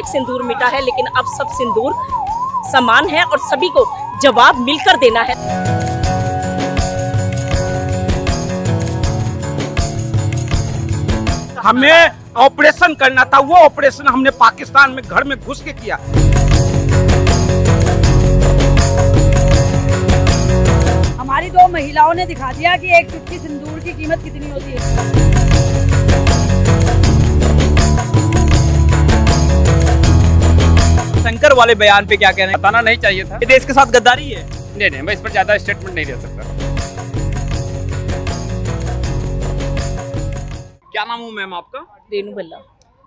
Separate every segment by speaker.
Speaker 1: सिंदूर मिटा है, लेकिन अब सब सिंदूर समान है और सभी को जवाब मिलकर देना है।
Speaker 2: हमें ऑपरेशन करना था, वो ऑपरेशन हमने पाकिस्तान में घर में घुस के किया।
Speaker 3: हमारी दो महिलाओं ने दिखा दिया कि एक चुटकी सिंदूर की कीमत कितनी होती है।
Speaker 4: शंकर वाले बयान पे क्या कहना है?
Speaker 5: बताना नहीं चाहिए था।
Speaker 4: ये देश के साथ गद्दारी है।
Speaker 5: नहीं, मैं इस पर ज्यादा स्टेटमेंट नहीं दे सकता।
Speaker 4: क्या नाम हूँ मैम आपका?
Speaker 1: रेनू भल्ला।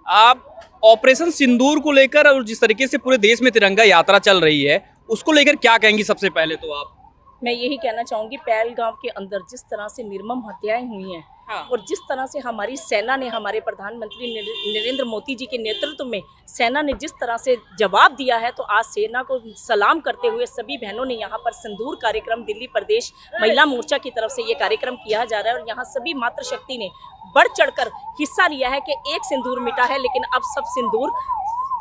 Speaker 4: आप ऑपरेशन सिंदूर को लेकर और जिस तरीके से पूरे देश में तिरंगा यात्रा चल रही है, उसको लेकर क्या कहेंगी? सबसे पहले तो आप
Speaker 1: मैं यही कहना चाहूंगी, पहलगाम के अंदर जिस तरह से निर्मम हत्याएं हुई हैं,
Speaker 4: हाँ।
Speaker 1: और जिस तरह से हमारी सेना ने, हमारे प्रधानमंत्री नरेंद्र मोदी जी के नेतृत्व में सेना ने जिस तरह से जवाब दिया है, तो आज सेना को सलाम करते हुए सभी बहनों ने यहाँ पर सिंदूर कार्यक्रम दिल्ली प्रदेश महिला मोर्चा की तरफ से ये कार्यक्रम किया जा रहा है और यहाँ सभी मातृशक्ति ने बढ़ चढ़कर हिस्सा लिया है कि एक सिंदूर मिटा है, लेकिन अब सब सिंदूर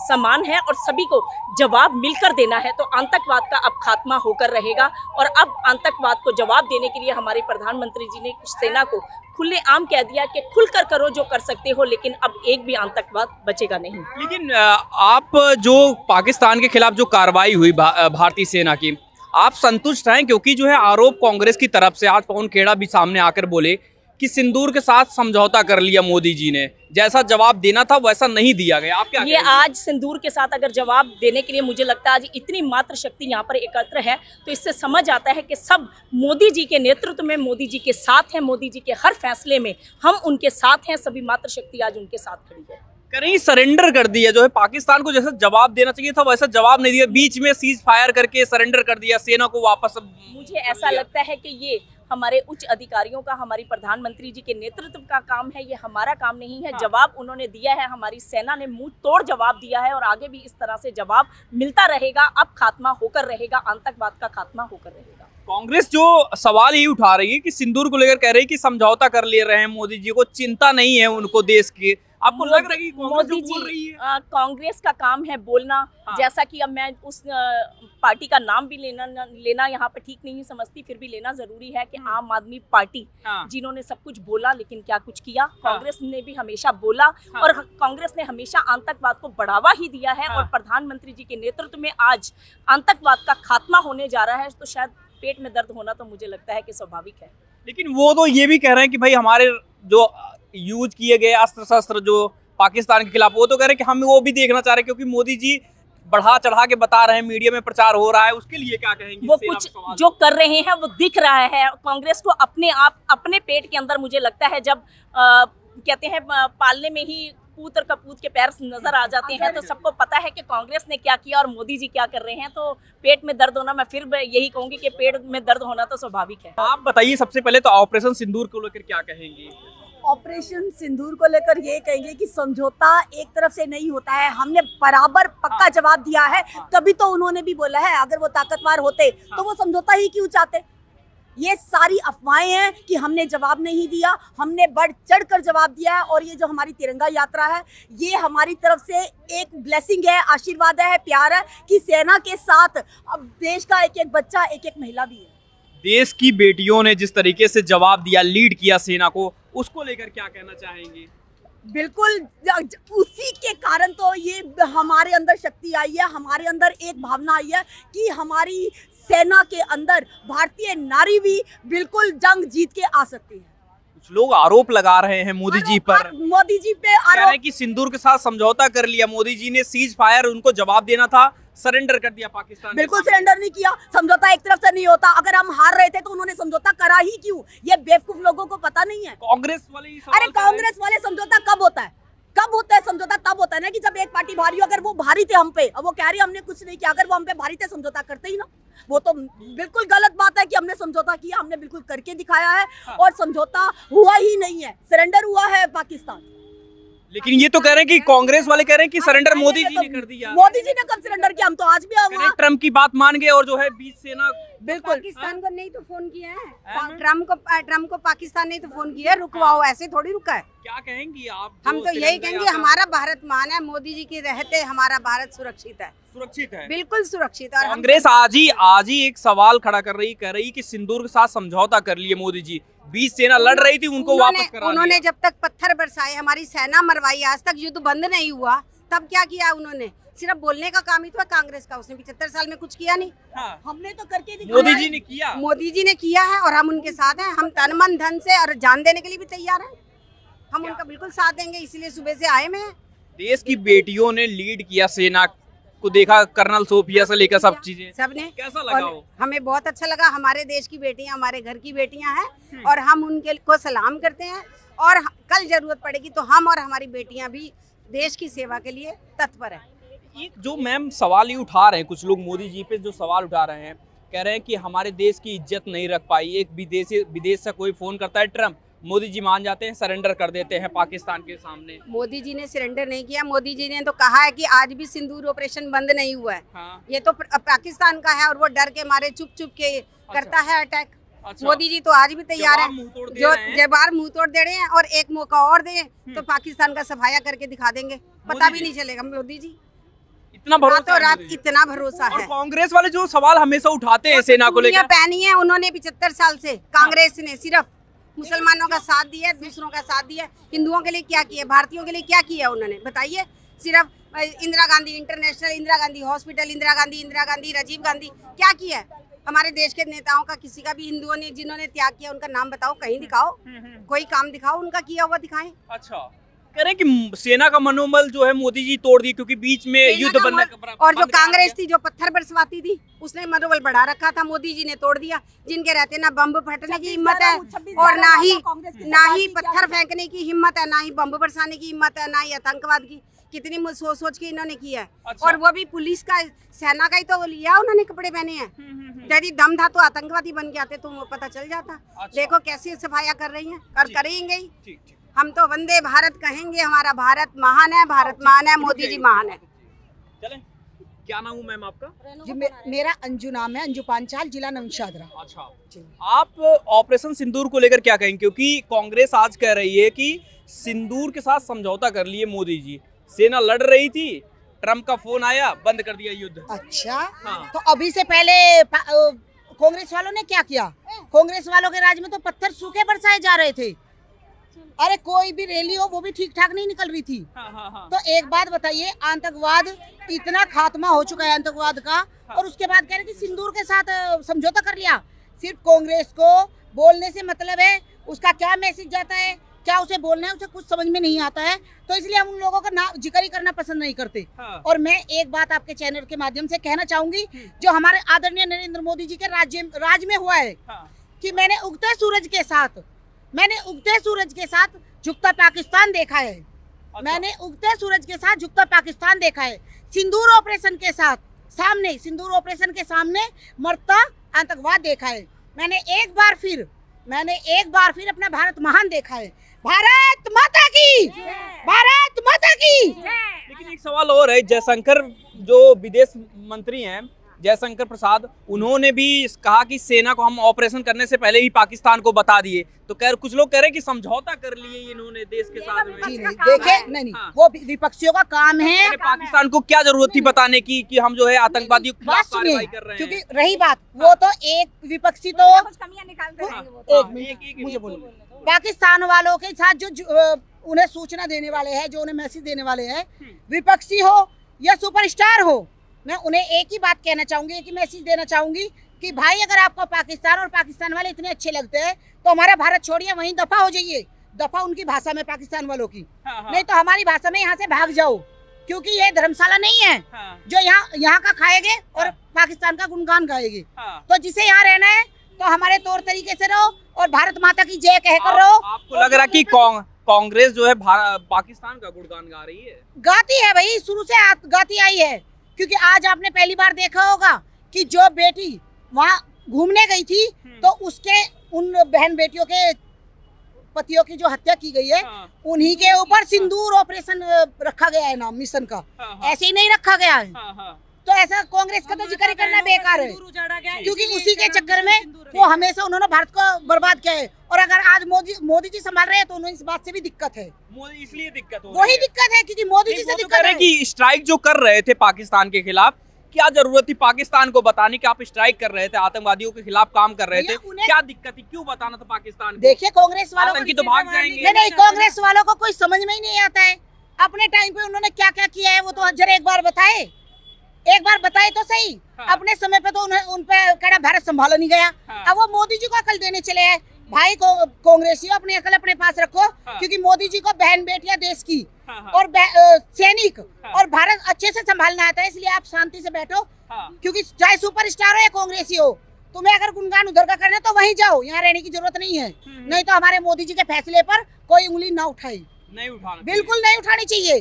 Speaker 1: समान है और सभी को जवाब मिलकर देना है। तो आतंकवाद का अब खात्मा होकर रहेगा और अब आतंकवाद को जवाब देने के लिए हमारे प्रधानमंत्री जी ने सेना को खुलेआम कह दिया कि खुलकर करो जो कर सकते हो, लेकिन अब एक भी आतंकवाद बचेगा नहीं।
Speaker 4: लेकिन आप जो पाकिस्तान के खिलाफ जो कार्रवाई हुई भारतीय सेना की, आप संतुष्ट हैं? क्योंकि जो है आरोप कांग्रेस की तरफ से आज पवन खेड़ा भी सामने आकर बोले कि सिंदूर के साथ समझौता कर लिया मोदी जी ने, जैसा जवाब देना था वैसा नहीं दिया गया। आप क्या
Speaker 1: ये आज सिंदूर के साथ अगर जवाब देने के लिए मुझे लगता है आज इतनी मातृशक्ति यहाँ पर एकत्र है, तो इससे समझ आता है कि सब मोदी जी के नेतृत्व में, मोदी जी के साथ हैं, मोदी जी के हर फैसले में हम उनके साथ हैं। सभी मातृशक्ति आज उनके साथ खड़ी है।
Speaker 4: कहीं सरेंडर कर दिया, जो है पाकिस्तान को जैसा जवाब देना चाहिए था वैसा जवाब नहीं दिया, बीच में सीज फायर करके सरेंडर कर दिया सेना को वापस।
Speaker 1: मुझे ऐसा लगता है कि ये हमारे उच्च अधिकारियों का, हमारी प्रधानमंत्री जी के नेतृत्व का काम है, ये हमारा काम नहीं है। जवाब उन्होंने दिया है, हमारी सेना ने मुंह तोड़ जवाब दिया है और आगे भी इस तरह से जवाब मिलता रहेगा। अब खात्मा होकर रहेगा, आतंकवाद का खात्मा होकर रहेगा।
Speaker 4: कांग्रेस जो सवाल ही उठा रही है कि सिंदूर को लेकर कह रही है कि समझौता कर ले रहे हैं मोदी जी को, चिंता नहीं है उनको देश की। आपको लग रहा है कि
Speaker 1: मोदी जी, कांग्रेस का काम है बोलना। हाँ। जैसा कि अब मैं उस पार्टी का नाम भी लेना यहाँ पर ठीक नहीं समझती, फिर भी लेना जरूरी है कि आम आदमी पार्टी, हाँ। जिन्होंने सब कुछ बोला लेकिन क्या कुछ किया। हाँ। कांग्रेस ने भी हमेशा बोला, हाँ। और कांग्रेस ने हमेशा आतंकवाद को बढ़ावा ही दिया है। हाँ। और प्रधानमंत्री जी के नेतृत्व में आज आतंकवाद का खात्मा होने जा रहा है, तो शायद पेट में दर्द होना तो मुझे लगता है कि स्वाभाविक है।
Speaker 4: लेकिन वो तो ये भी कह रहे हैं कि भाई हमारे जो यूज किए गए अस्त्र शस्त्र जो पाकिस्तान के खिलाफ, वो तो कह रहे हैं कि हम वो भी देखना चाह रहे हैं, क्योंकि मोदी जी बढ़ा चढ़ा के बता रहे हैं, मीडिया में प्रचार हो रहा है। उसके लिए क्या कहेंगे?
Speaker 1: वो कुछ जो कर रहे हैं वो दिख रहा है कांग्रेस को अपने पेट के अंदर। मुझे लगता है जब कहते हैं पालने में ही पूत और कपूत के पैर नजर आ जाते हैं, तो सबको पता है कि कांग्रेस ने क्या किया और मोदी जी क्या कर रहे हैं। तो पेट में दर्द होना, मैं फिर यही कहूंगी कि पेट में दर्द होना तो स्वाभाविक है।
Speaker 4: आप बताइए सबसे पहले तो ऑपरेशन सिंदूर को लेकर क्या कहेंगी?
Speaker 3: ऑपरेशन सिंदूर को लेकर ये कहेंगे कि समझौता एक तरफ से नहीं होता है। हमने बराबर पक्का जवाब दिया है, तभी तो उन्होंने भी बोला है अगर वो ताकतवर होते तो वो समझौता ही क्यों चाहते। ये सारी अफवाहें हैं कि हमने जवाब नहीं दिया, हमने बढ़ चढ़ कर जवाब दिया है। और ये जो हमारी तिरंगा यात्रा है, ये हमारी तरफ से एक ब्लेसिंग है, आशीर्वाद है, प्यार है कि सेना के साथ अब देश का एक एक बच्चा, एक एक महिला भी है।
Speaker 4: देश की बेटियों ने जिस तरीके से जवाब दिया, लीड किया सेना को, उसको लेकर क्या कहना चाहेंगे?
Speaker 3: बिल्कुल, उसी के कारण तो ये हमारे अंदर शक्ति आई है, हमारे अंदर एक भावना आई है कि हमारी सेना के अंदर भारतीय नारी भी बिल्कुल जंग जीत के आ सकती है।
Speaker 4: कुछ लोग आरोप लगा रहे हैं मोदी जी पर,
Speaker 3: मोदी जी पे
Speaker 4: कह रहे हैं कि सिंदूर के साथ समझौता कर लिया मोदी जी ने, सीज फायर उनको जवाब देना था, सरेंडर कर दिया पाकिस्तान।
Speaker 3: बिल्कुल सरेंडर नहीं किया, समझौता एक तरफ से नहीं होता। अगर हम हार रहे थे तो उन्होंने समझौता करा ही क्यों? ये बेवकूफ लोगों को पता नहीं है।
Speaker 4: कांग्रेस वाले
Speaker 3: अरे कांग्रेस वाले समझौता कब होता है? कब होता है समझौता? तब होता है ना कि जब एक पार्टी भारी हो। अगर वो भारी थे हम पे, अब वो कह रही हमने कुछ नहीं किया, अगर वो हम पे भारी थे समझौता करते ही ना। वो तो बिल्कुल गलत बात है कि हमने समझौता किया, हमने बिल्कुल करके दिखाया है। हाँ। और समझौता हुआ ही नहीं है, सरेंडर हुआ है पाकिस्तान।
Speaker 4: लेकिन ये तो कह रहे हैं कि कांग्रेस वाले कह रहे हैं कि सरेंडर मोदी जी ने कर दिया।
Speaker 3: मोदी जी ने कब सरेंडर किया? हम तो आज भी
Speaker 4: ट्रम्प की बात मान गए और जो है बीच सेना
Speaker 3: बिल्कुल
Speaker 6: पाकिस्तान को नहीं तो फोन किया है, ट्रम्प को पाकिस्तान नहीं तो फोन किया है, रुकवाओ, ऐसे थोड़ी रुका है।
Speaker 4: क्या कहेंगी आप?
Speaker 6: हम तो यही कहेंगे हमारा भारत महान है, मोदी जी के रहते हमारा भारत सुरक्षित है,
Speaker 4: सुरक्षित है,
Speaker 6: बिल्कुल सुरक्षित। और
Speaker 4: कांग्रेस आज ही एक सवाल खड़ा कर रही, कह रही कि सिंदूर के साथ समझौता कर लिए मोदी जी, बीच सेना लड़ रही थी उनको वापस करा
Speaker 6: उन्होंने जब तक पत्थर बरसाए, हमारी सेना मरवाई, आज तक युद्ध बंद नहीं हुआ, तब क्या किया उन्होंने? सिर्फ बोलने का काम ही तो है कांग्रेस का, उसने 75 साल में कुछ किया नहीं।
Speaker 4: हाँ।
Speaker 3: हमने तो करके दिखाया।
Speaker 4: मोदी जी ने किया,
Speaker 6: मोदी जी ने किया है और हम उनके साथ हैं। हम तन मन धन से और जान देने के लिए भी तैयार हैं, हम उनका बिल्कुल साथ देंगे, इसीलिए सुबह से आए मैं।
Speaker 4: देश की बेटियों ने लीड किया सेना को, देखा कर्नल सोफिया से लेकर सब चीजें,
Speaker 6: सबने।
Speaker 4: कैसा लगा?
Speaker 6: हमें बहुत अच्छा लगा, हमारे देश की बेटियां हमारे घर की बेटियां हैं और हम उनके को सलाम करते हैं, और कल जरूरत पड़ेगी तो हम और हमारी बेटियां भी देश की सेवा के लिए तत्पर है।
Speaker 4: एक जो मैम सवाल ही उठा रहे हैं कुछ लोग, मोदी जी पे जो सवाल उठा रहे हैं, कह रहे हैं कि हमारे देश की इज्जत नहीं रख पाई, एक विदेश से कोई फोन करता है ट्रम्प, मोदी जी मान जाते हैं, सरेंडर कर देते हैं पाकिस्तान के सामने।
Speaker 6: मोदी जी ने सरेंडर नहीं किया, मोदी जी ने तो कहा है कि आज भी सिंदूर ऑपरेशन बंद नहीं हुआ है।
Speaker 4: हाँ।
Speaker 6: ये तो पाकिस्तान का है और वो डर के मारे चुप चुप के करता है अटैक।
Speaker 4: अच्छा।
Speaker 6: मोदी जी तो आज भी तैयार है, जो जबार मुंह तोड़ दे रहे हैं, और एक मौका और दे तो पाकिस्तान का सफाया करके दिखा देंगे, पता भी नहीं चलेगा। मोदी जी
Speaker 4: इतना भरोसा,
Speaker 6: रात इतना भरोसा है।
Speaker 4: कांग्रेस वाले जो सवाल हमेशा उठाते हैं सेना को लेकर,
Speaker 6: पहनी है उन्होंने 75 साल से, कांग्रेस ने सिर्फ मुसलमानों का साथ दिया, दूसरों का साथ दिया, हिंदुओं के लिए क्या किया, भारतीयों के लिए क्या किया उन्होंने बताइए? सिर्फ इंदिरा गांधी इंटरनेशनल, इंदिरा गांधी हॉस्पिटल, इंदिरा गांधी, राजीव गांधी, क्या किया है? हमारे देश के नेताओं का किसी का भी हिंदुओं ने जिन्होंने त्याग किया उनका नाम बताओ, कहीं दिखाओ, कोई काम दिखाओ उनका किया हुआ दिखाएं।
Speaker 4: अच्छा, कह रहे हैं कि सेना का मनोबल जो है मोदी जी तोड़ दी, क्योंकि बीच में युद्ध बंद,
Speaker 6: और जो कांग्रेस थी जो पत्थर बरसवाती थी उसने मनोबल बढ़ा रखा था, मोदी जी ने तोड़ दिया। जिनके रहते ना बम फटने की हिम्मत है और ना ही पत्थर फेंकने की हिम्मत है, ना ही बम बरसाने की हिम्मत है, ना ही आतंकवाद की। कितनी सोच के इन्होंने किया है। अच्छा। और वो भी पुलिस का, सेना का ही तो लिया उन्होंने, कपड़े पहने हैं। यदि दम था तो आतंकवादी बन के आते तो वो पता चल जाता। अच्छा। देखो कैसी सफाइयाँ कर रही हैं, और करेंगे ही। हम तो वंदे भारत कहेंगे, हमारा भारत महान है, भारत महान है, मोदी जी महान है।
Speaker 4: चलें। क्या नाम है मैम आपका?
Speaker 3: जी मेरा अंजू नाम है, अंजू पांचाल, जिला नौशादरा।
Speaker 4: अच्छा, आप ऑपरेशन सिंदूर को लेकर क्या कहेंगे? क्योंकि कांग्रेस आज कह रही है कि सिंदूर के साथ समझौता कर लिए मोदी जी, सेना लड़ रही थी, ट्रम्प का फोन आया, बंद कर दिया युद्ध।
Speaker 3: अच्छा।
Speaker 4: हाँ।
Speaker 3: तो अभी से पहले कांग्रेस वालों ने क्या किया? कांग्रेस वालों के राज में तो पत्थर सूखे बरसाए जा रहे थे। अरे कोई भी रैली हो वो भी ठीक ठाक नहीं निकल रही थी। हाँ। तो एक बात बताइए, आतंकवाद इतना खात्मा हो चुका है आतंकवाद का, और उसके बाद कह रहे कि सिंदूर के साथ समझौता कर लिया। सिर्फ कांग्रेस को बोलने से मतलब है, उसका क्या मैसेज जाता है, क्या उसे बोलना है, उसे कुछ समझ में नहीं आता है, तो इसलिए हम उन लोगों का जिक्र ही करना पसंद नहीं करते। हाँ। और मैं एक बात आपके चैनल के माध्यम से कहना चाहूंगी, जो हमारे आदरणीय नरेंद्र मोदी जी के राज में हुआ है। हाँ। कि मैंने उगते सूरज के साथ झुकता पाकिस्तान देखा है। अच्छा। मैंने उगते सूरज के साथ झुकता पाकिस्तान देखा है। सिंदूर ऑपरेशन के सामने मरता आतंकवाद देखा है। मैंने एक बार फिर अपना भारत महान देखा है। भारत माता की, भारत माता की।
Speaker 4: लेकिन एक सवाल और है, जयशंकर जो विदेश मंत्री हैं, जयशंकर प्रसाद, उन्होंने भी कहा कि सेना को हम ऑपरेशन करने से पहले ही पाकिस्तान को बता दिए। तो कुछ लोग कह रहे हैं कि समझौता कर लिए इन्होंने देश के साथ में।
Speaker 3: देखे नहीं, हाँ। वो विपक्षियों का काम है।
Speaker 4: पाकिस्तान को क्या जरूरत थी बताने की कि हम जो है आतंकवादियों के खिलाफ कार्रवाई कर रहे हैं?
Speaker 3: क्योंकि रही बात, वो तो एक विपक्षी तो मुझे बोलो, पाकिस्तान वालों के साथ जो उन्हें सूचना देने वाले हैं, जो उन्हें मैसेज देने वाले हैं, विपक्षी हो या सुपरस्टार हो, मैं उन्हें एक ही बात कहना चाहूंगी, एक ही मैसेज देना चाहूंगी कि भाई अगर आपको पाकिस्तान और पाकिस्तान वाले इतने अच्छे लगते हैं तो हमारा भारत छोड़िए, वहीं दफा हो जाइए। दफा उनकी भाषा में पाकिस्तान वालों की। हाँ। नहीं तो हमारी भाषा में यहाँ से भाग जाओ, क्योंकि ये धर्मशाला नहीं है। हाँ। जो यहाँ का खाएंगे और पाकिस्तान का गुणगान गाएंगे। हाँ। तो जिसे यहाँ रहना है तो हमारे तौर तरीके से रहो और भारत माता की जय कहकर रहो।
Speaker 4: आपको लग रहा कि कांग्रेस जो है पाकिस्तान का गुणगान गा रही है?
Speaker 3: गाती है भाई, शुरू से गाती आई है। क्योंकि आज आपने पहली बार देखा होगा कि जो बेटी वहाँ घूमने गई थी तो उसके उन बहन बेटियों के
Speaker 7: पतियों की जो हत्या की गई है उन्हीं के ऊपर सिंदूर ऑपरेशन रखा गया है नाम मिशन का, ऐसे ही नहीं रखा गया है। तो ऐसा कांग्रेस का तो जिक्र करना बेकार है, क्योंकि उसी के चक्कर में वो हमेशा उन्होंने भारत को बर्बाद किया है। और अगर आज मोदी जी संभाल रहे हैं तो उन्हें इस बात से भी दिक्कत है,
Speaker 4: मोदी इसलिए दिक्कत हो
Speaker 7: वही दिक्कत है क्योंकि मोदी जी से दिक्कत है
Speaker 4: कि स्ट्राइक जो कर रहे थे पाकिस्तान के खिलाफ, क्या जरूरत थी पाकिस्तान को बताने कि आप स्ट्राइक कर रहे थे, आतंकवादियों के खिलाफ काम कर रहे थे, क्या दिक्कत थी, क्यों बताना था पाकिस्तान को?
Speaker 7: देखिए कांग्रेस वालों
Speaker 4: आतंकी तो भाग जाएंगे।
Speaker 7: नहीं, कांग्रेस वालों को कोई समझ में ही नहीं आता है अपने टाइम पे उन्होंने क्या क्या किया है, वो तो जरा एक बार बताए तो सही। अपने समय पे तो उन पे कड़ा भारत संभाला नहीं गया। अब वो मोदी जी को अकल देने चले हैं। भाई को कांग्रेसियों अपनी अकल अपने पास रखो, क्योंकि मोदी जी को बहन बेटियां देश की और सैनिक और भारत अच्छे से संभालना आता है, इसलिए आप शांति से बैठो। क्योंकि चाहे सुपरस्टार हो या कांग्रेसी हो, तुम्हें अगर गुणगान उधर का करना है तो वहीं जाओ, यहाँ रहने की जरूरत नहीं है। नहीं तो हमारे मोदी जी के फैसले पर कोई उंगली ना उठाए, बिल्कुल नहीं उठानी चाहिए,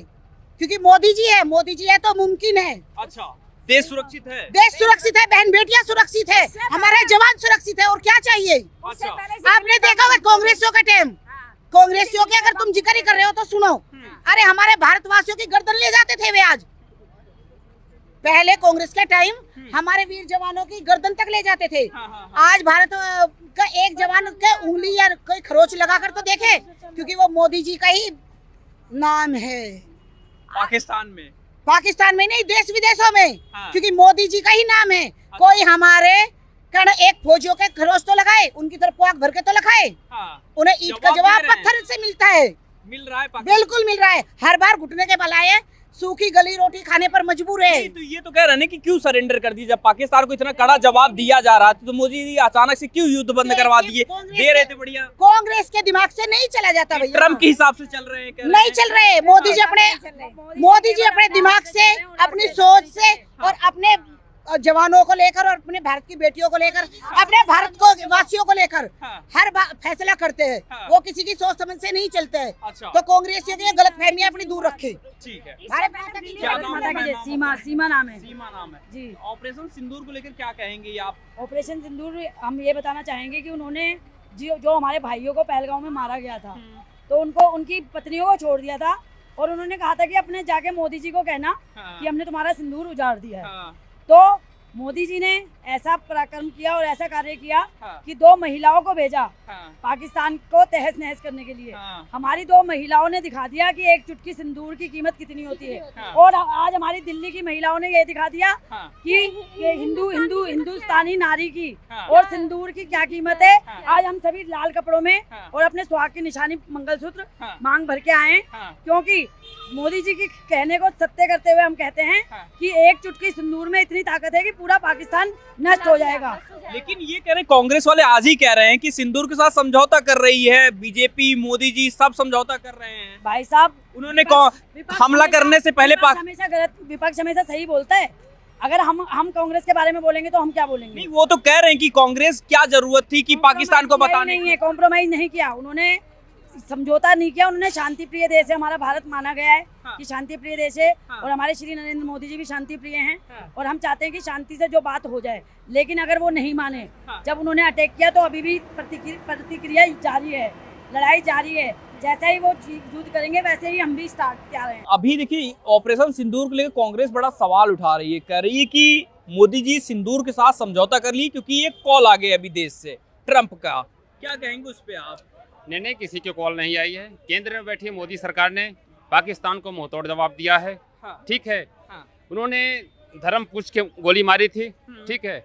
Speaker 7: क्योंकि मोदी जी है तो मुमकिन है।
Speaker 4: अच्छा, देश सुरक्षित है,
Speaker 7: देश सुरक्षित है, बहन बेटियां सुरक्षित है, हमारे जवान सुरक्षित है, और क्या चाहिए?
Speaker 4: अच्छा।
Speaker 7: आपने देखा होगा कांग्रेसियों का टाइम, कांग्रेसियों के अगर तुम जिक्र ही कर रहे हो तो सुनो, अरे हमारे भारतवासियों की गर्दन ले जाते थे वे। आज पहले कांग्रेस के टाइम हमारे वीर जवानों की गर्दन तक ले जाते थे। आज भारत का एक जवान के उंगली या कोई खरोच लगाकर तो देखे, क्योंकि वो मोदी जी का ही नाम है पाकिस्तान में नहीं, देश विदेशों में। क्योंकि मोदी जी का ही नाम है। कोई हमारे एक फौजियों के खरोच तो लगाए, उनकी तरफ पोआक भर के तो लगाए, उन्हें ईंट का जवाब पत्थर से मिलता है,
Speaker 4: मिल रहा है,
Speaker 7: बिल्कुल मिल रहा है। हर बार घुटने के बल आए, सूखी गली रोटी खाने पर मजबूर है।
Speaker 4: तो ये तो कह रहे हैं कि क्यों सरेंडर कर दी, जब पाकिस्तान को इतना कड़ा जवाब दिया जा रहा था तो मोदी जी अचानक से क्यों युद्ध बंद करवा दिए? दे रहे थे बढ़िया।
Speaker 7: कांग्रेस के दिमाग से नहीं चला जाता भैया,
Speaker 4: ट्रम्प के हिसाब से चल रहे हैं,
Speaker 7: नहीं चल रहे। मोदी जी अपने दिमाग से, अपनी सोच से और अपने जवानों को लेकर और अपने भारत की बेटियों को लेकर, अपने भारत को वासियों को लेकर हर फैसला करते हैं। वो किसी की सोच समझ से नहीं चलते हैं। तो कांग्रेसियों की गलत फहमियां अपनी दूर रखे।
Speaker 4: ठीक है।
Speaker 7: भारत माता की जय।
Speaker 3: सीमा नाम है
Speaker 4: जी। ऑपरेशन सिंदूर को लेकर क्या कहेंगे आप?
Speaker 3: ऑपरेशन सिंदूर हम ये बताना चाहेंगे कि उन्होंने जो हमारे भाइयों को पहलगांव में मारा गया था, तो उनको उनकी पत्नियों को छोड़ दिया था और उन्होंने कहा था कि अपने जाके मोदी जी को कहना कि हमने तुम्हारा सिंदूर उजाड़ दिया है। तो मोदी जी ने ऐसा पराक्रम किया और ऐसा कार्य किया कि 2 महिलाओं को भेजा पाकिस्तान को तहस नहस करने के लिए। हमारी 2 महिलाओं ने दिखा दिया कि एक चुटकी सिंदूर की कीमत कितनी होती है। और आज हमारी दिल्ली की महिलाओं ने ये दिखा दिया कि ये हिंदुस्तानी नारी की और सिंदूर की क्या कीमत है। आज हम सभी लाल कपड़ों में और अपने सुहाग की निशानी मंगलसूत्र मांग भर के आए, क्योंकि मोदी जी की कहने को सत्य करते हुए हम कहते हैं कि एक चुटकी सिंदूर में इतनी ताकत है कि पूरा पाकिस्तान नष्ट हो जाएगा।
Speaker 4: लेकिन ये कह रहे हैं, कांग्रेस वाले आज ही कह रहे हैं कि सिंदूर के साथ समझौता कर रही है बीजेपी, मोदी जी सब समझौता कर रहे हैं।
Speaker 3: भाई साहब,
Speaker 4: उन्होंने हमला करने से पहले
Speaker 3: हमेशा गलत, विपक्ष हमेशा सही बोलता है। अगर हम कांग्रेस के बारे में बोलेंगे तो हम क्या बोलेंगे?
Speaker 4: नहीं, वो तो कह रहे हैं कि कांग्रेस क्या जरूरत थी कि पाकिस्तान को बताने
Speaker 3: नहीं है, कॉम्प्रोमाइज नहीं किया उन्होंने, समझौता नहीं किया उन्होंने। शांति प्रिय देश है हमारा भारत, माना गया है कि शांति प्रिय देश है और हमारे श्री नरेंद्र मोदी जी भी शांति प्रिय हैं और हम चाहते हैं कि शांति से जो बात हो जाए। लेकिन अगर वो नहीं माने, जब उन्होंने अटैक किया तो अभी भी प्रतिक्रिया जारी है, लड़ाई जारी है। जैसा ही वो युद्ध करेंगे वैसे ही हम भी स्टार्ट कर रहे हैं।
Speaker 4: अभी देखिए, ऑपरेशन सिंदूर को लेकर कांग्रेस बड़ा सवाल उठा रही है, कह रही है कि मोदी जी सिंदूर के साथ समझौता कर ली क्योंकि एक कॉल आ गया अभी देश से ट्रम्प का। क्या कहेंगे उस पर आप?
Speaker 5: नहीं, किसी की कॉल नहीं आई है। केंद्र में बैठी मोदी सरकार ने पाकिस्तान को मुंहतोड़ जवाब दिया है। ठीक है। उन्होंने धर्म पूछ के गोली मारी थी। ठीक है।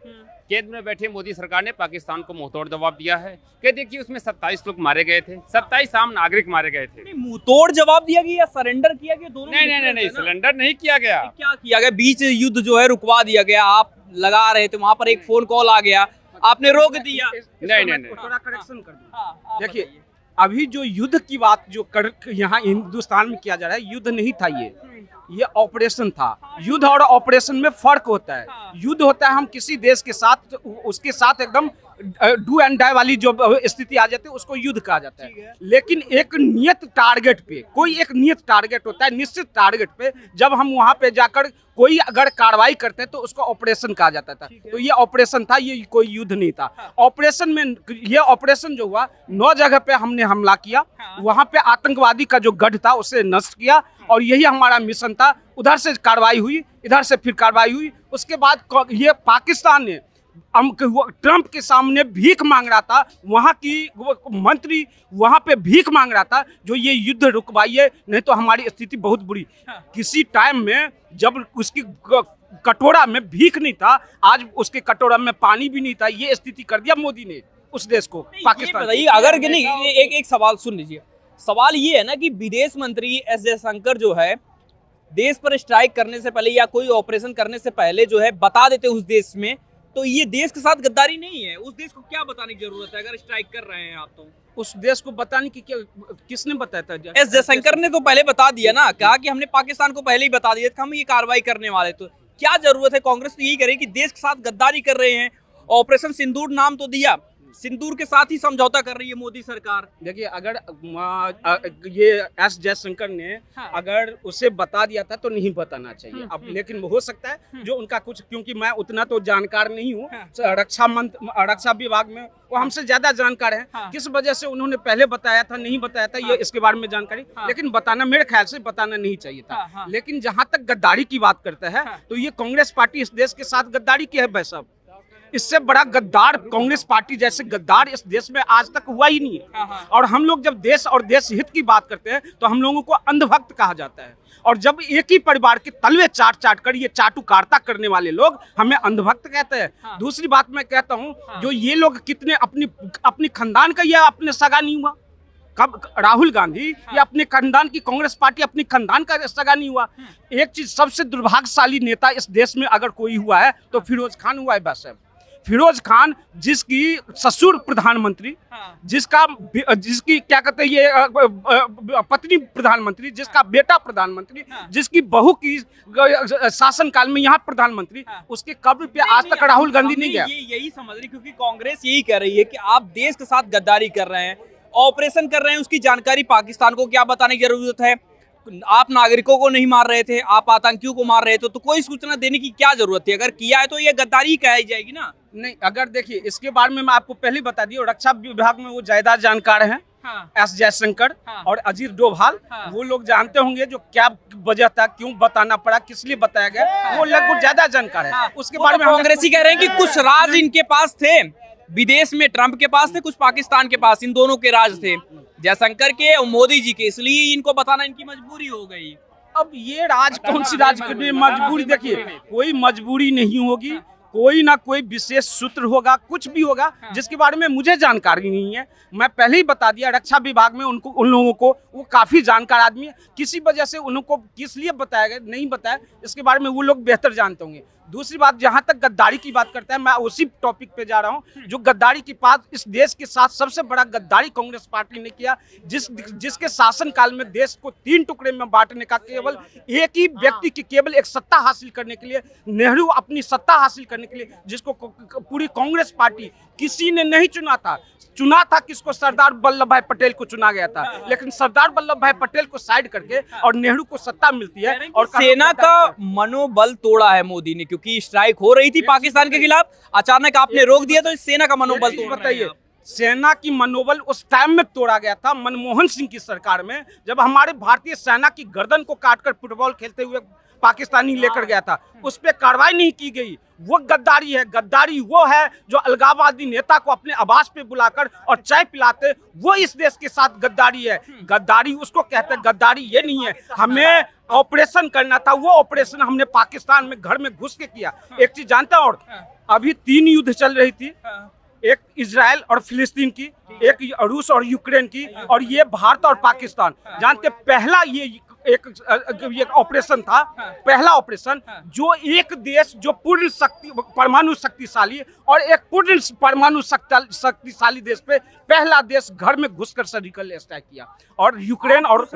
Speaker 5: केंद्र में बैठी मोदी सरकार ने पाकिस्तान को मुंहतोड़ जवाब दिया है कि देखिए उसमें 27 लोग मारे गए थे, 27 आम नागरिक मारे गए थे।
Speaker 4: मुंहतोड़ जवाब दिया गया या सरेंडर किया गया? दोनों
Speaker 5: नहीं, सरेंडर नहीं किया गया।
Speaker 4: क्या किया गया? बीच युद्ध जो है रुकवा दिया गया। आप लगा रहे थे, वहाँ पर एक फोन कॉल आ गया, आपने रोक दिया।
Speaker 5: नहीं,
Speaker 2: थोड़ा करेक्शन कर दूं। देखिए, अभी जो युद्ध की बात जो यहाँ हिंदुस्तान में किया जा रहा है, युद्ध नहीं था, ये ऑपरेशन था। युद्ध और ऑपरेशन में फर्क होता है। युद्ध होता है हम किसी देश के साथ, उसके साथ एकदम डू एंड डाई वाली जो स्थिति आ जाती है उसको युद्ध कहा जाता है। लेकिन एक नियत टारगेट पे, कोई एक नियत टारगेट होता है, निश्चित टारगेट पे जब हम वहां पे जाकर कोई अगर कार्रवाई करते हैं तो उसको ऑपरेशन कहा जाता था। तो ये ऑपरेशन था, ये कोई युद्ध नहीं था। ऑपरेशन में ये ऑपरेशन जो हुआ 9 जगह पे हमने हमला किया, वहां पे आतंकवादी का जो गढ़ था उसे नष्ट किया और यही हमारा मिशन था। उधर से कार्रवाई हुई, इधर से फिर कार्रवाई हुई। उसके बाद ये पाकिस्तान ने ट्रंप के सामने भीख मांग रहा था, वहाँ की मंत्री वहाँ पे भीख मांग रहा था जो ये युद्ध रुकवाइए, नहीं तो हमारी स्थिति बहुत बुरी। किसी टाइम में जब उसकी कटोरा में भीख नहीं था, आज उसके कटोरा में पानी भी नहीं था। ये स्थिति कर दिया मोदी ने उस देश को, पाकिस्तान।
Speaker 4: बताइए, अगर नहीं एक सवाल सुन लीजिए। सवाल ये है ना कि विदेश मंत्री एस जयशंकर जो है देश पर स्ट्राइक करने से पहले या कोई ऑपरेशन करने से पहले जो है बता देते उस देश में, तो ये देश के साथ गद्दारी नहीं है? उस देश को क्या बताने की जरूरत है अगर स्ट्राइक कर रहे हैं आप? तो
Speaker 2: उस देश को बताने की क्या, किसने बताया था?
Speaker 4: एस जयशंकर ने तो पहले बता दिया ना, कहा कि हमने पाकिस्तान को पहले ही बता दिया कि हम ये कार्रवाई करने वाले। तो क्या जरूरत है? कांग्रेस तो यही करे कि देश के साथ गद्दारी कर रहे हैं। ऑपरेशन सिंदूर नाम तो दिया, सिंदूर के साथ ही समझौता कर रही है मोदी सरकार।
Speaker 2: देखिए, अगर ये एस जयशंकर ने अगर उसे बता दिया था तो नहीं बताना चाहिए। अब लेकिन हो सकता है जो उनका कुछ, क्योंकि मैं उतना तो जानकार नहीं हूँ रक्षा विभाग में, वो हमसे ज्यादा जानकार है। किस वजह से उन्होंने पहले बताया था, नहीं बताया था, ये इसके बारे में जानकारी, लेकिन बताना मेरे ख्याल से बताना नहीं चाहिए था। लेकिन जहाँ तक गद्दारी की बात करता है तो ये कांग्रेस पार्टी इस देश के साथ गद्दारी की है भाई साहब। इससे बड़ा गद्दार कांग्रेस पार्टी जैसे गद्दार इस देश में आज तक हुआ ही नहीं है। और हम लोग जब देश और देश हित की बात करते हैं तो हम लोगों को अंधभक्त कहा जाता है, और जब एक ही परिवार के तलवे चाट कर ये चाटुकारिता करने वाले लोग हमें अंधभक्त कहते हैं। दूसरी बात मैं कहता हूँ, जो ये लोग कितने अपनी खानदान का ये अपने सगा नहीं हुआ। कब राहुल गांधी या अपने खानदान की कांग्रेस पार्टी अपनी खानदान का सगा नहीं हुआ। एक चीज, सबसे दुर्भाग्यशाली नेता इस देश में अगर कोई हुआ है तो फिरोज खान हुआ है बस। फिरोज खान जिसकी ससुर प्रधानमंत्री, जिसकी क्या कहते हैं ये पत्नी प्रधानमंत्री, जिसका बेटा प्रधानमंत्री, जिसकी बहू की शासनकाल में यहाँ प्रधानमंत्री, उसके कब्र पे आज तक राहुल गांधी नहीं गया।
Speaker 4: यही समझ रही, क्योंकि कांग्रेस यही कह रही है कि आप देश के साथ गद्दारी कर रहे हैं, ऑपरेशन कर रहे हैं, उसकी जानकारी पाकिस्तान को क्या बताने की जरूरत है? आप नागरिकों को नहीं मार रहे थे, आप आतंकियों को मार रहे थे, तो कोई सूचना देने की क्या जरूरत थी? अगर किया है तो ये गद्दारी कही जाएगी ना।
Speaker 2: नहीं, अगर देखिए, इसके बारे में मैं आपको पहले बता दिया, रक्षा विभाग में वो ज्यादा जानकार हैं। एस जयशंकर और अजीत डोभाल, वो लोग जानते होंगे जो क्या वजह था, क्यों बताना पड़ा, किस लिए बताया गया, वो लोग ज्यादा जानकार है। उसके बारे में
Speaker 4: कांग्रेसी कह रहे हैं कि कुछ राज इनके पास थे विदेश में, ट्रंप के पास थे, कुछ पाकिस्तान के पास, इन दोनों के राज थे, जयशंकर के और मोदी जी के, इसलिए इनको बताना इनकी मजबूरी हो गई।
Speaker 2: अब ये राज कौन सी राज की मजबूरी? देखिए, कोई मजबूरी नहीं होगी, कोई ना कोई विशेष सूत्र होगा, कुछ भी होगा जिसके बारे में मुझे जानकारी नहीं है। मैं पहले ही बता दिया, रक्षा विभाग में उन लोगों को, वो काफी जानकार आदमी है, किसी वजह से उनको किस लिए बताया गया, नहीं बताया, इसके बारे में वो लोग बेहतर जानते होंगे। दूसरी बात, जहां तक गद्दारी की बात करता है, मैं उसी टॉपिक पे जा रहा हूं, जो गद्दारी की बात इस देश के साथ सबसे बड़ा गद्दारी कांग्रेस पार्टी ने किया, जिसके शासनकाल में देश को 3 टुकड़े में बांटने का केवल एक ही व्यक्ति की, केवल एक सत्ता हासिल करने के लिए, नेहरू अपनी सत्ता हासिल करने के लिए, जिसको पूरी कांग्रेस पार्टी किसी ने नहीं चुना था किसको? सरदार वल्लभ भाई पटेल को चुना गया था। लेकिन सरदार वल्लभ भाई पटेल को साइड करके और नेहरू को सत्ता मिलती है, और
Speaker 4: सेना का मनोबल तोड़ा है मोदी ने, क्योंकि स्ट्राइक हो रही थी पाकिस्तान के खिलाफ, अचानक आपने रोक दिया, तो सेना का मनोबल तोड़।
Speaker 2: बताइए, सेना की मनोबल उस टाइम में तोड़ा गया था मनमोहन सिंह की सरकार में, जब हमारे भारतीय सेना की गर्दन को काटकर फुटबॉल खेलते हुए पाकिस्तानी लेकर गया था, उस पर कार्रवाई नहीं की गई। वो गद्दारी है। गद्दारी वो है जो अलगाववादी नेता को अपने आवास पे बुलाकर और चाय पिलाते, वो इस देश के साथ गद्दारी है। गद्दारी उसको कहते हैं, गद्दारी ये नहीं है। हमें ऑपरेशन करना था, वो ऑपरेशन हमने पाकिस्तान में घर में घुस के किया। एक चीज जानता हूँ, और अभी 3 युद्ध चल रही थी, एक इजराइल और फिलिस्तीन की, एक रूस और यूक्रेन की, और ये भारत और पाकिस्तान। जानते, पहला ये एक ऑपरेशन था, पहला ऑपरेशन जो एक देश जो पूर्ण शक्ति परमाणु शक्तिशाली और एक पूर्ण परमाणु शक्तिशाली देश पे पहला देश घर में घुसकर सर्जिकल स्ट्राइक किया और यूक्रेन और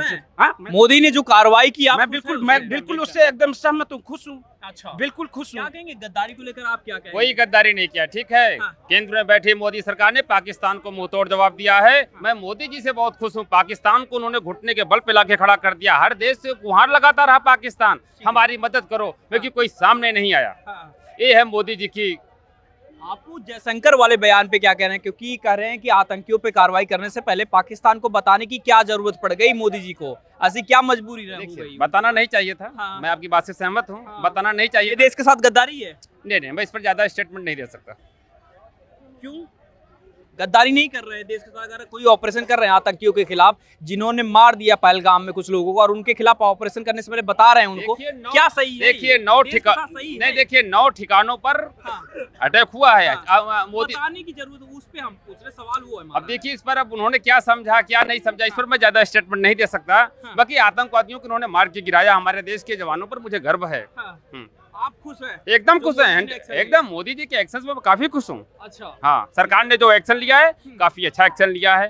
Speaker 4: मोदी ने जो कार्रवाई की
Speaker 2: मैं बिल्कुल उससे एकदम सहमत हूँ, खुश हूँ।
Speaker 4: अच्छा,
Speaker 2: बिल्कुल खुश हूँ।
Speaker 4: क्या कहेंगे गद्दारी को लेकर, आप क्या कहेंगे?
Speaker 5: कोई गद्दारी नहीं किया, ठीक है। केंद्र में बैठी मोदी सरकार ने पाकिस्तान को मुंहतोड़ जवाब दिया है। मैं मोदी जी से बहुत खुश हूँ। पाकिस्तान को उन्होंने घुटने के बल पे लाके खड़ा कर दिया। हर देश से गुहार लगाता रहा पाकिस्तान, हमारी मदद करो, लेकिन कोई सामने नहीं आया। ये है मोदी जी की।
Speaker 4: आपको जयशंकर वाले बयान पे क्या कहना है, क्योंकि कह रहे हैं कि आतंकियों पे कार्रवाई करने से पहले पाकिस्तान को बताने की क्या जरूरत पड़ गई मोदी जी को, ऐसी क्या मजबूरी रही?
Speaker 5: बताना नहीं चाहिए था। मैं आपकी बात से सहमत हूँ, बताना नहीं चाहिए।
Speaker 4: देश के साथ गद्दारी है?
Speaker 5: नहीं, मैं इस पर ज्यादा स्टेटमेंट नहीं दे सकता।
Speaker 4: क्यों? गद्दारी नहीं कर रहे हैं देश के साथ, अगर कोई ऑपरेशन कर रहे हैं आतंकियों के खिलाफ, जिन्होंने मार दिया पहलगाम में कुछ लोगों को, और उनके खिलाफ ऑपरेशन करने से पहले बता रहे हैं उनको, क्या सही है?
Speaker 5: देखिए 9 ठिकानों पर अटैक हुआ है।
Speaker 4: मोदी बताने की जरूरत, उस पे हम पूछ रहे, सवाल वो है।
Speaker 5: अब देखिए इस पर अब उन्होंने क्या समझा क्या नहीं समझा, इस पर मैं ज्यादा स्टेटमेंट नहीं दे सकता। बाकी आतंकवादियों को उन्होंने मार के गिराया, हमारे देश के जवानों पर मुझे गर्व है।
Speaker 4: आप खुश हैं?
Speaker 5: एकदम खुश हैं, एकदम मोदी जी के एक्शन में मैं काफी खुश हूँ।
Speaker 4: अच्छा,
Speaker 5: हाँ, सरकार ने जो एक्शन लिया है काफी अच्छा एक्शन लिया है।